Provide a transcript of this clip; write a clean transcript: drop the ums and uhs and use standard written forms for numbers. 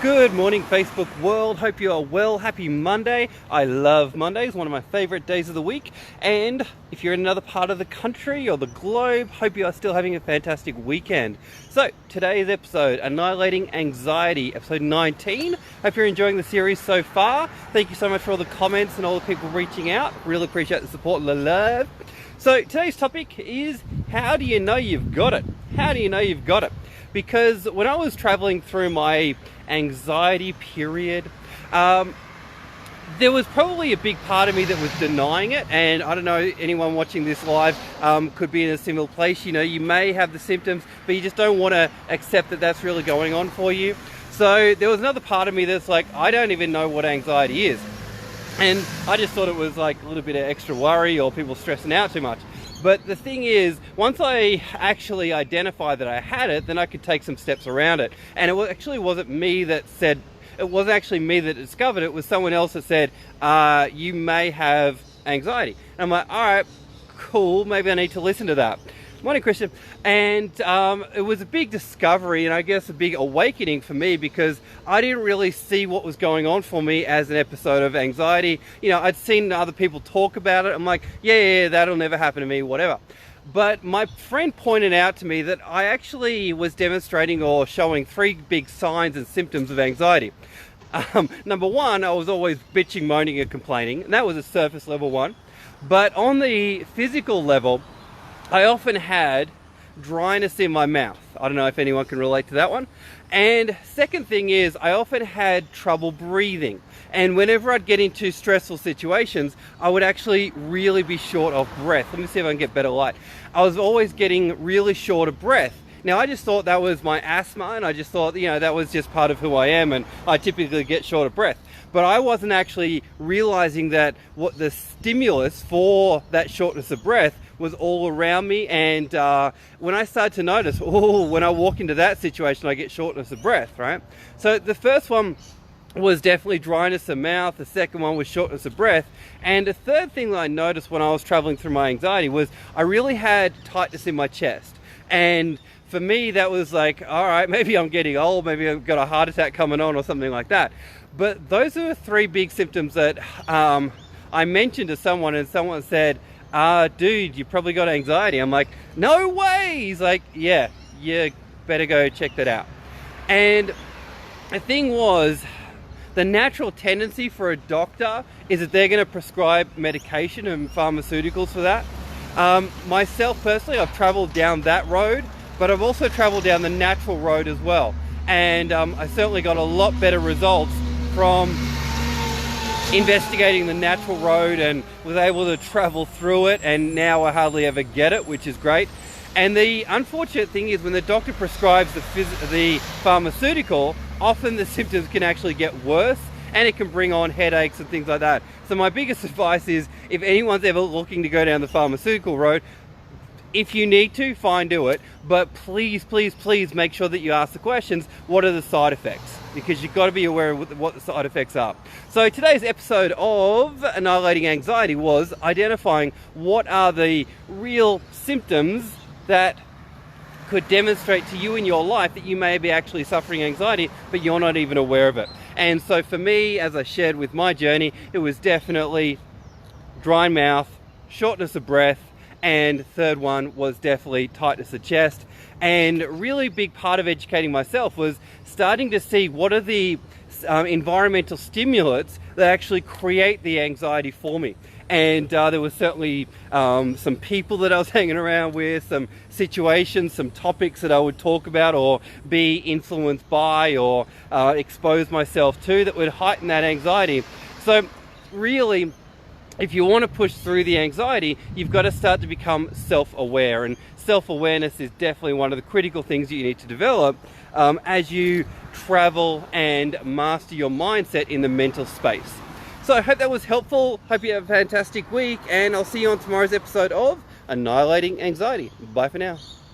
Good morning, Facebook world. Hope you are well. Happy Monday. I love Mondays, one of my favorite days of the week. And if you're in another part of the country or the globe, hope you are still having a fantastic weekend. So today's episode, Annihilating Anxiety, episode 19. Hope you're enjoying the series so far. Thank you so much for all the comments and all the people reaching out. Really appreciate the support and the love. So today's topic is, how do you know you've got it? How do you know you've got it? Because when I was traveling through my anxiety period, there was probably a big part of me that was denying it. And I don't know, anyone watching this live could be in a similar place. You know, you may have the symptoms, but you just don't want to accept that that's really going on for you. So there was another part of me that's like, I don't even know what anxiety is. And I just thought it was like a little bit of extra worry or people stressing out too much. But the thing is, once I actually identified that I had it, then I could take some steps around it. And it actually wasn't me that said, it wasn't actually me that discovered it. It was someone else that said, you may have anxiety. And I'm like, all right, cool, maybe I need to listen to that. Morning, Christian. And it was a big discovery and I guess a big awakening for me, because I didn't really see what was going on for me as an episode of anxiety. You know, I'd seen other people talk about it. I'm like, yeah, that'll never happen to me, whatever. But my friend pointed out to me that I actually was demonstrating or showing three big signs and symptoms of anxiety. Number one, I was always bitching, moaning and complaining, and that was a surface level one. But on the physical level, I often had dryness in my mouth. I don't know if anyone can relate to that one. And second thing is, I often had trouble breathing. And whenever I'd get into stressful situations, I would actually really be short of breath. Let me see if I can get better light. I was always getting really short of breath. Now, I just thought that was my asthma, and I just thought, you know, that was just part of who I am, and I typically get short of breath. But I wasn't actually realizing that what the stimulus for that shortness of breath was all around me. And when I started to notice, when I walk into that situation, I get shortness of breath, right? So the first one was definitely dryness of mouth. The second one was shortness of breath. And the third thing that I noticed when I was traveling through my anxiety was I really had tightness in my chest. And for me, that was like, all right, maybe I'm getting old, maybe I've got a heart attack coming on or something like that. But those are the three big symptoms that I mentioned to someone, and someone said, dude, you probably got anxiety. I'm like, no way. He's like, yeah, you better go check that out. And the thing was, the natural tendency for a doctor is that they're going to prescribe medication and pharmaceuticals for that. Myself personally, I've traveled down that road, but I've also traveled down the natural road as well. And I certainly got a lot better results from investigating the natural road, and was able to travel through it, and now I hardly ever get it, which is great. And the unfortunate thing is, when the doctor prescribes the pharmaceutical, often the symptoms can actually get worse, and it can bring on headaches and things like that. So my biggest advice is, if anyone's ever looking to go down the pharmaceutical road, if you need to, fine, do it. But please, please, please make sure that you ask the questions, what are the side effects? Because you've got to be aware of what the side effects are. So today's episode of Annihilating Anxiety was identifying what are the real symptoms that could demonstrate to you in your life that you may be actually suffering anxiety, but you're not even aware of it. And so for me, as I shared with my journey, it was definitely dry mouth, shortness of breath, and third one was definitely tightness of chest. And really big part of educating myself was starting to see what are the environmental stimulants that actually create the anxiety for me. And there was certainly some people that I was hanging around with, some situations, some topics that I would talk about or be influenced by or expose myself to that would heighten that anxiety. So really, if you want to push through the anxiety, you've got to start to become self-aware. And self-awareness is definitely one of the critical things that you need to develop as you travel and master your mindset in the mental space. So I hope that was helpful. Hope you have a fantastic week, and I'll see you on tomorrow's episode of Annihilating Anxiety. Bye for now.